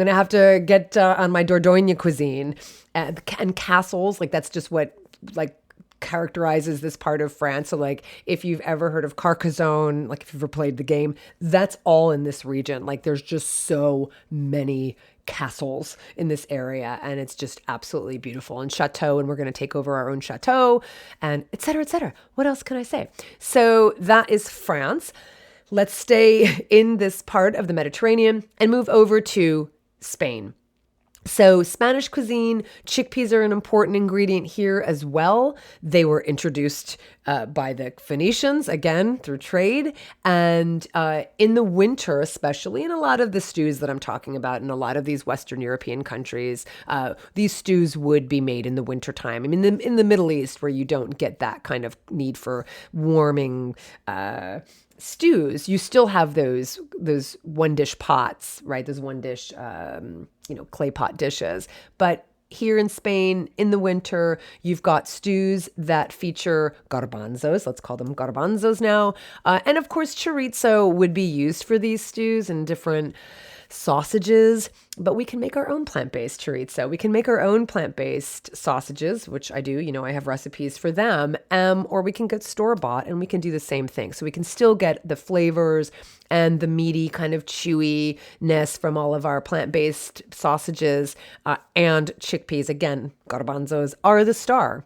to have to get on my Dordogne cuisine and castles. Like that's just what characterizes this part of France. So like if you've ever heard of Carcassonne, like if you've ever played the game, that's all in this region. Like there's just so many castles in this area, and it's just absolutely beautiful. And chateau, and we're going to take over our own chateau, and et cetera, et cetera. What else can I say? So that is France. Let's stay in this part of the Mediterranean and move over to Spain. So Spanish cuisine, chickpeas are an important ingredient here as well. They were introduced by the Phoenicians, again, through trade. And in the winter, especially in a lot of the stews that I'm talking about in a lot of these Western European countries, these stews would be made in the wintertime. I mean, in the Middle East, where you don't get that kind of need for warming stews, you still have those one dish pots, right? Those one dish, clay pot dishes. But here in Spain, in the winter, you've got stews that feature garbanzos. Let's call them garbanzos now. And of course, chorizo would be used for these stews and different sausages, but we can make our own plant-based chorizo. We can make our own plant-based sausages, which I do. I have recipes for them. Or we can get store-bought and we can do the same thing. So we can still get the flavors and the meaty kind of chewiness from all of our plant-based sausages, and chickpeas. Again, garbanzos are the star.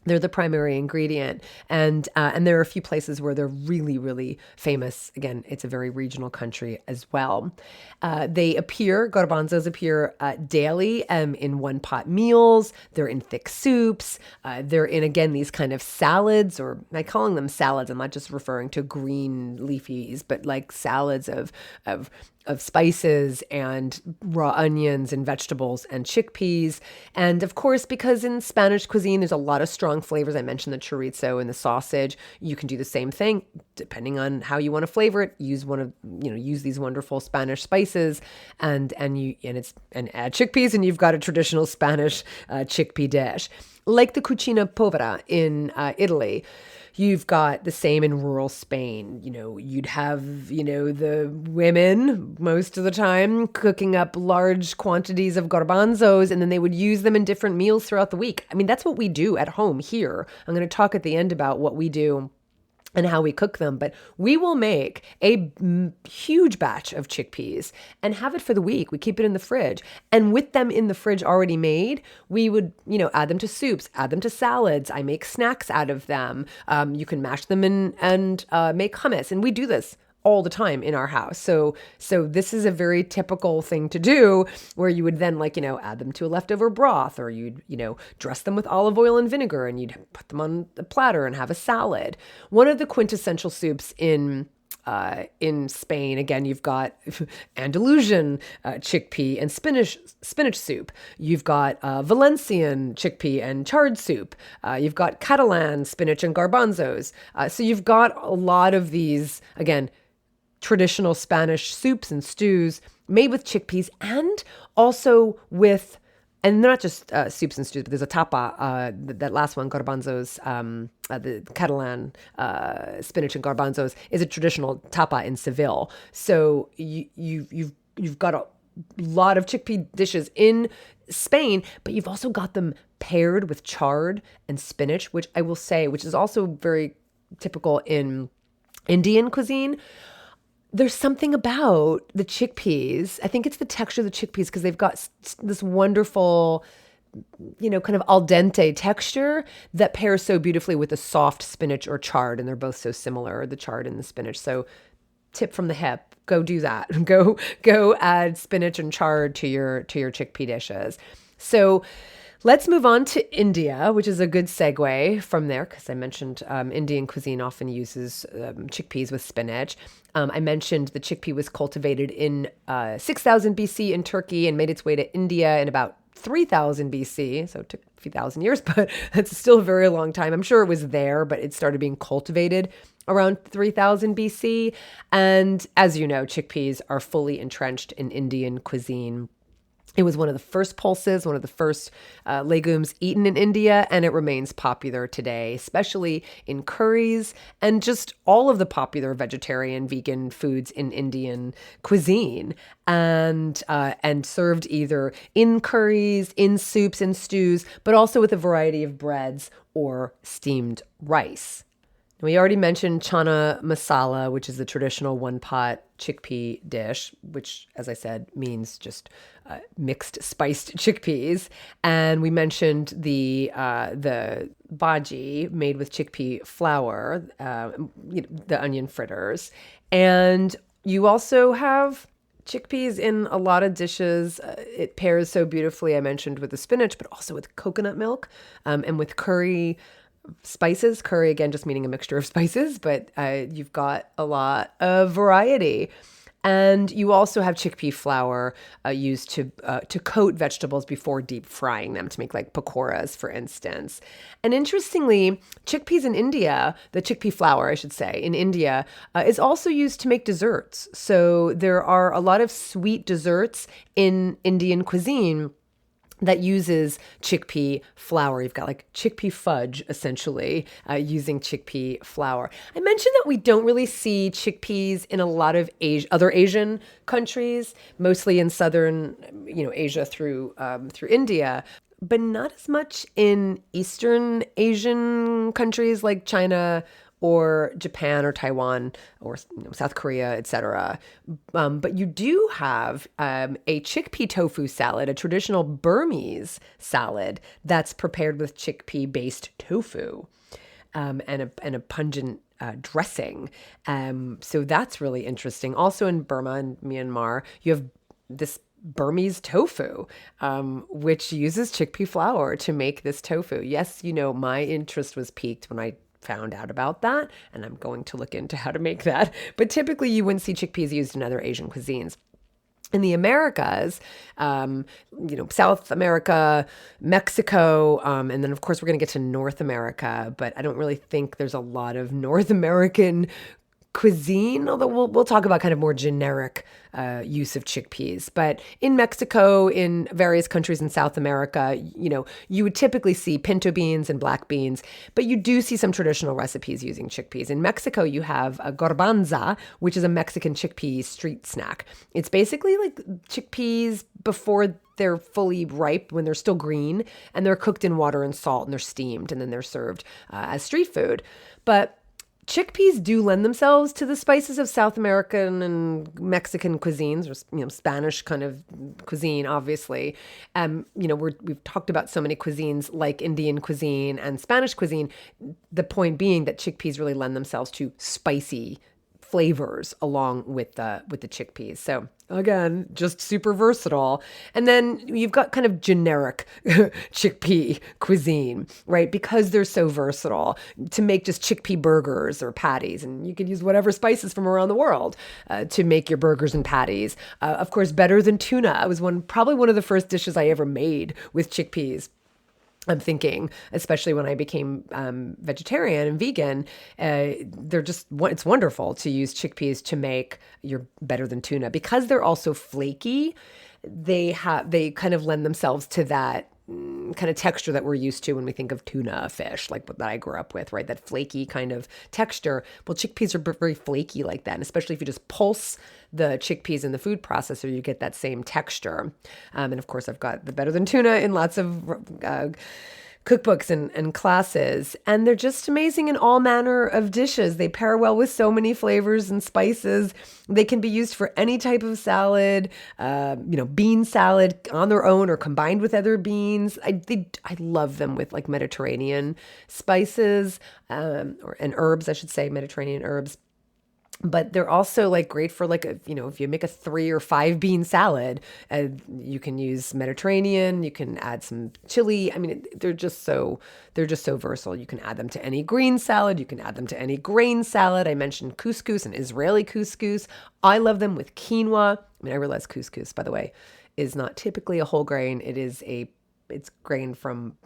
They're the primary ingredient. And there are a few places where they're really, really famous. Again, it's a very regional country as well. Garbanzos appear daily in one-pot meals. They're in thick soups. They're in, again, these kind of salads, or I'm calling them salads. I'm not just referring to green leafies, but like salads of spices and raw onions and vegetables and chickpeas. And of course, because in Spanish cuisine, there's a lot of strong flavors. I mentioned the chorizo and the sausage. You can do the same thing depending on how you want to flavor it. Use these wonderful Spanish spices and add chickpeas, and you've got a traditional Spanish chickpea dish. Like the cucina povera in Italy, you've got the same in rural Spain. You'd have, the women most of the time cooking up large quantities of garbanzos, and then they would use them in different meals throughout the week. I mean, that's what we do at home here. I'm going to talk at the end about what we do and how we cook them, but we will make a huge batch of chickpeas and have it for the week. We keep it in the fridge, and with them in the fridge already made, we would, add them to soups, add them to salads. I make snacks out of them. You can mash them in and make hummus, and we do this all the time in our house. So this is a very typical thing to do, where you would then add them to a leftover broth, or you'd, dress them with olive oil and vinegar, and you'd put them on a platter and have a salad. One of the quintessential soups in Spain, again, you've got Andalusian chickpea and spinach soup. You've got Valencian chickpea and chard soup. You've got Catalan spinach and garbanzos. So you've got a lot of these, again, traditional Spanish soups and stews made with chickpeas, and also with, and they're not just soups and stews, but there's a tapa, that last one, garbanzos, the Catalan spinach and garbanzos is a traditional tapa in Seville. So you've got lot of chickpea dishes in Spain, but you've also got them paired with chard and spinach, which I will say, which is also very typical in Indian cuisine. There's something about the chickpeas. I think it's the texture of the chickpeas because they've got this wonderful, kind of al dente texture that pairs so beautifully with the soft spinach or chard. And they're both so similar, the chard and the spinach. So tip from the hip, go do that. Go add spinach and chard to your chickpea dishes. So let's move on to India, which is a good segue from there because I mentioned Indian cuisine often uses chickpeas with spinach. I mentioned the chickpea was cultivated in 6000 BC in Turkey and made its way to India in about 3000 BC. So it took a few thousand years, but it's still a very long time. I'm sure it was there, but it started being cultivated around 3000 BC. And as you know, chickpeas are fully entrenched in Indian cuisine. It was one of the first pulses, one of the first legumes eaten in India, and it remains popular today, especially in curries and just all of the popular vegetarian, vegan foods in Indian cuisine, and served either in curries, in soups, in stews, but also with a variety of breads or steamed rice. We already mentioned Chana Masala, which is the traditional one-pot chickpea dish, which, as I said, means just mixed spiced chickpeas. And we mentioned the bhaji made with chickpea flour, the onion fritters. And you also have chickpeas in a lot of dishes. It pairs so beautifully, I mentioned, with the spinach, but also with coconut milk and with curry spices. Curry, again, just meaning a mixture of spices, but you've got a lot of variety. And you also have chickpea flour used to coat vegetables before deep frying them to make like pakoras, for instance. And interestingly, chickpeas in India, the chickpea flour, I should say, in India, is also used to make desserts. So there are a lot of sweet desserts in Indian cuisine that uses chickpea flour. You've got like chickpea fudge, essentially, using chickpea flour. I mentioned that we don't really see chickpeas in a lot of other Asian countries, mostly in southern, Asia through India, but not as much in Eastern Asian countries like China or Japan or Taiwan or South Korea, etc. But you do have a chickpea tofu salad, a traditional Burmese salad that's prepared with chickpea-based tofu and a pungent dressing. So that's really interesting. Also in Burma and Myanmar, you have this Burmese tofu, which uses chickpea flour to make this tofu. Yes, my interest was piqued when I found out about that, and I'm going to look into how to make that. But typically you wouldn't see chickpeas used in other Asian cuisines. In the Americas, South America, Mexico, and then of course we're going to get to North America, but I don't really think there's a lot of North American cuisine, although we'll talk about kind of more generic use of chickpeas. But in Mexico, in various countries in South America, you would typically see pinto beans and black beans, but you do see some traditional recipes using chickpeas. In Mexico, you have a garbanzo, which is a Mexican chickpea street snack. It's basically like chickpeas before they're fully ripe, when they're still green, and they're cooked in water and salt, and they're steamed, and then they're served as street food. But chickpeas do lend themselves to the spices of South American and Mexican cuisines, or Spanish kind of cuisine, obviously. We've talked about so many cuisines like Indian cuisine and Spanish cuisine. The point being that chickpeas really lend themselves to spicy flavors along with the chickpeas. So again, just super versatile. And then you've got kind of generic chickpea cuisine, right? Because they're so versatile, to make just chickpea burgers or patties. And you could use whatever spices from around the world to make your burgers and patties. Of course, better than tuna. It was probably one of the first dishes I ever made with chickpeas. I'm thinking, especially when I became vegetarian and vegan, it's wonderful to use chickpeas to make your better than tuna, because they're also flaky. They kind of lend themselves to that kind of texture that we're used to when we think of tuna fish, like what that I grew up with, right? That flaky kind of texture. Well, chickpeas are very flaky like that. And especially if you just pulse the chickpeas in the food processor, you get that same texture. And of course, I've got the Better Than Tuna in lots of cookbooks and classes, and they're just amazing in all manner of dishes. They pair well with so many flavors and spices. They can be used for any type of salad, bean salad on their own or combined with other beans. I love them with like Mediterranean spices and herbs, I should say, Mediterranean herbs. But they're also like great for like, if you make a 3 or 5 bean salad, you can use Mediterranean, you can add some chili. I mean, they're just so versatile. You can add them to any green salad. You can add them to any grain salad. I mentioned couscous and Israeli couscous. I love them with quinoa. I mean, I realize couscous, by the way, is not typically a whole grain. It's grain from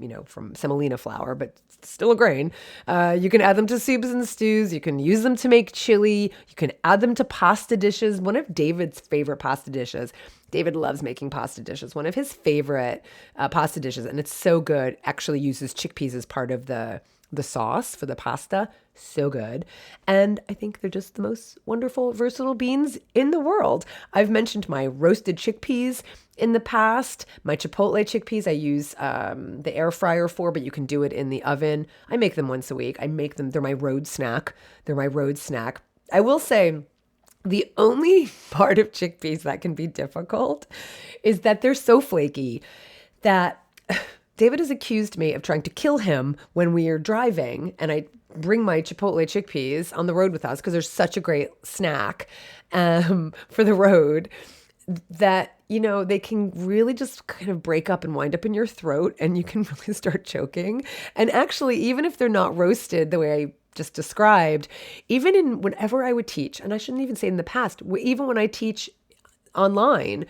semolina flour, but still a grain. You can add them to soups and stews. You can use them to make chili. You can add them to pasta dishes. One of David's favorite pasta dishes. David loves making pasta dishes. One of his favorite pasta dishes, and it's so good, actually uses chickpeas as part of the sauce for the pasta. So good. And I think they're just the most wonderful, versatile beans in the world. I've mentioned my roasted chickpeas in the past. My chipotle chickpeas I use the air fryer for, but you can do it in the oven. I make them once a week. They're my road snack. I will say the only part of chickpeas that can be difficult is that they're so flaky that David has accused me of trying to kill him when we are driving, and I bring my chipotle chickpeas on the road with us because they're such a great snack for the road that, they can really just kind of break up and wind up in your throat, and you can really start choking. And actually, even if they're not roasted the way I just described, whenever I would teach, and I shouldn't even say in the past, even when I teach online,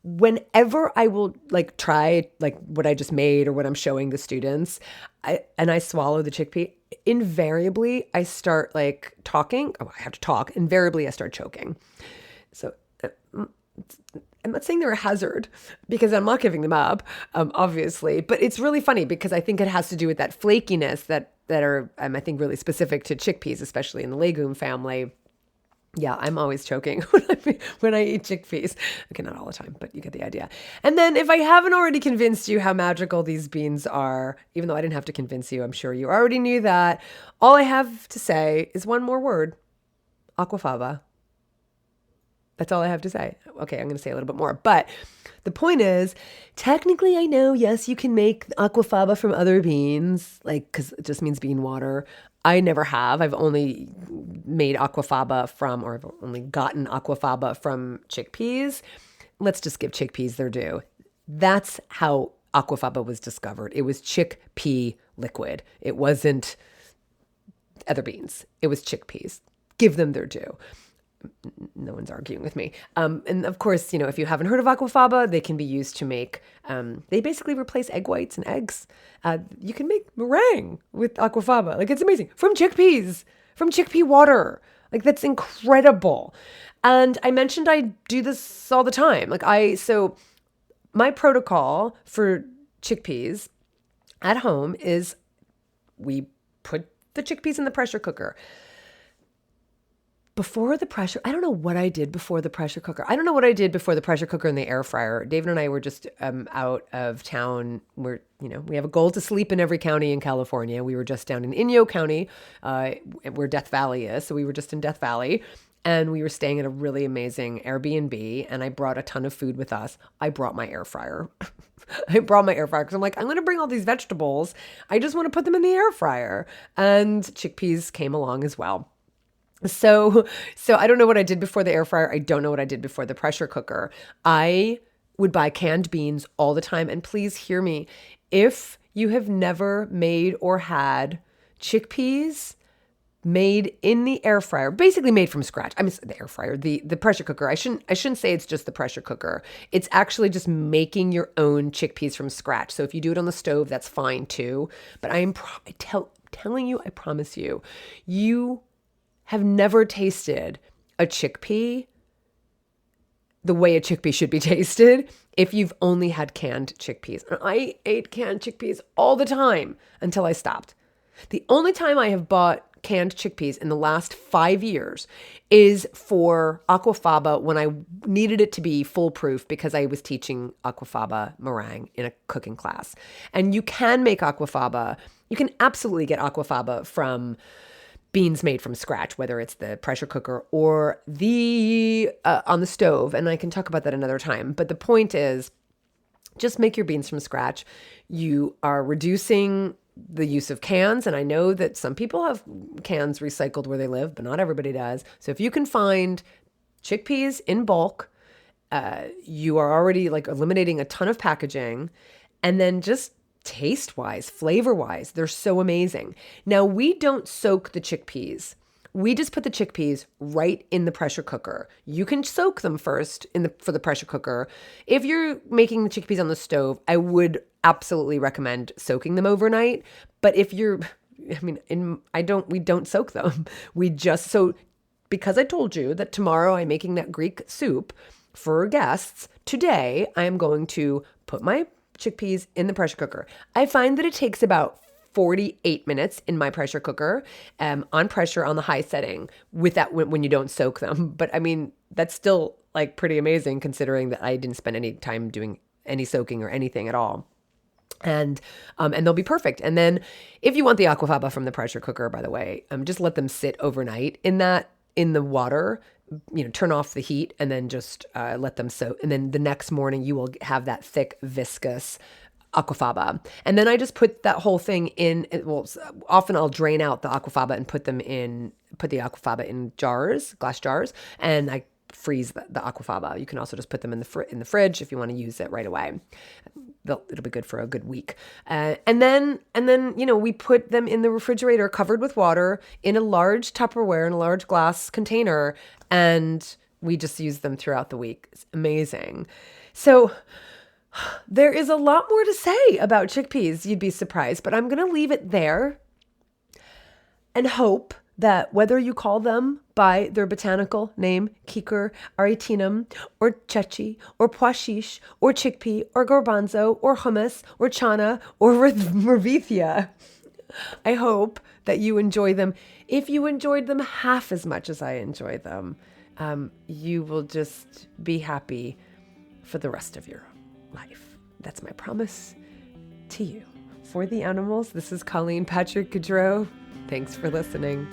whenever I will like try like what I just made or what I'm showing the students, I swallow the chickpea, invariably I start like talking. Oh, I have to talk. Invariably I start choking. So I'm not saying they're a hazard because I'm not giving them up, obviously, but it's really funny because I think it has to do with that flakiness that are, I think, really specific to chickpeas, especially in the legume family. Yeah, I'm always choking when I eat chickpeas. Okay, not all the time, but you get the idea. And then if I haven't already convinced you how magical these beans are, even though I didn't have to convince you, I'm sure you already knew that, all I have to say is one more word: Aquafaba. That's all I have to say. Okay, I'm going to say a little bit more. But the point is, technically, I know, yes, you can make aquafaba from other beans, because it just means bean water. I never have. I've only made aquafaba or I've only gotten aquafaba from chickpeas. Let's just give chickpeas their due. That's how aquafaba was discovered. It was chickpea liquid. It wasn't other beans. It was chickpeas. Give them their due. No one's arguing with me. And of course, if you haven't heard of aquafaba, they can be used to make, they basically replace egg whites and eggs. You can make meringue with aquafaba. Like, it's amazing. From chickpeas, from chickpea water. Like, that's incredible. And I mentioned I do this all the time. So my protocol for chickpeas at home is we put the chickpeas in the pressure cooker. I don't know what I did before the pressure cooker. I don't know what I did before the pressure cooker and the air fryer. David and I were just out of town. We have a goal to sleep in every county in California. We were just down in Inyo County, where Death Valley is. So we were just in Death Valley, and we were staying at a really amazing Airbnb, and I brought a ton of food with us. I brought my air fryer. Because I'm like, I'm going to bring all these vegetables. I just want to put them in the air fryer. And chickpeas came along as well. So I don't know what I did before the air fryer. I don't know what I did before the pressure cooker. I would buy canned beans all the time. And please hear me. If you have never made or had chickpeas made in the air fryer, basically made from scratch. I mean, the air fryer, the pressure cooker. I shouldn't say it's just the pressure cooker. It's actually just making your own chickpeas from scratch. So if you do it on the stove, that's fine too. But telling you, I promise you, you have never tasted a chickpea the way a chickpea should be tasted if you've only had canned chickpeas. And I ate canned chickpeas all the time until I stopped. The only time I have bought canned chickpeas in the last 5 years is for Aquafaba when I needed it to be foolproof because I was teaching Aquafaba meringue in a cooking class. And you can make Aquafaba. You can absolutely get Aquafaba from beans made from scratch, whether it's the pressure cooker or the on the stove. And I can talk about that another time. But the point is, just make your beans from scratch. You are reducing the use of cans. And I know that some people have cans recycled where they live, but not everybody does. So if you can find chickpeas in bulk, you are already like eliminating a ton of packaging. And then just taste-wise, flavor-wise, they're so amazing. Now, we don't soak the chickpeas. We just put the chickpeas right in the pressure cooker. You can soak them first for the pressure cooker. If you're making the chickpeas on the stove, I would absolutely recommend soaking them overnight. But if you're, we don't soak them. Because I told you that tomorrow I'm making that Greek soup for guests, today I am going to put my chickpeas in the pressure cooker. I find that it takes about 48 minutes in my pressure cooker, on pressure on the high setting with that when you don't soak them. But I mean, that's still like pretty amazing considering that I didn't spend any time doing any soaking or anything at all. And they'll be perfect. And then if you want the Aquafaba from the pressure cooker, by the way, just let them sit overnight in the water, turn off the heat and then just let them soak. And then the next morning you will have that thick, viscous Aquafaba. And then I just put that whole thing in. Well, often I'll drain out the Aquafaba and put the Aquafaba in glass jars, and I freeze the Aquafaba. You can also just put them in the fridge if you want to use it right away. It'll be good for a good week. And then we put them in the refrigerator covered with water in a large Tupperware, in a large glass container, and we just use them throughout the week. It's amazing. So there is a lot more to say about chickpeas. You'd be surprised, but I'm going to leave it there and hope that whether you call them by their botanical name, kikar, arietinum, or ceci, or pois chiche, or chickpea, or garbanzo, or hummus, or chana, or revithia, I hope that you enjoy them. If you enjoyed them half as much as I enjoy them, you will just be happy for the rest of your life. That's my promise to you. For the animals, this is Colleen Patrick-Goudreau. Thanks for listening.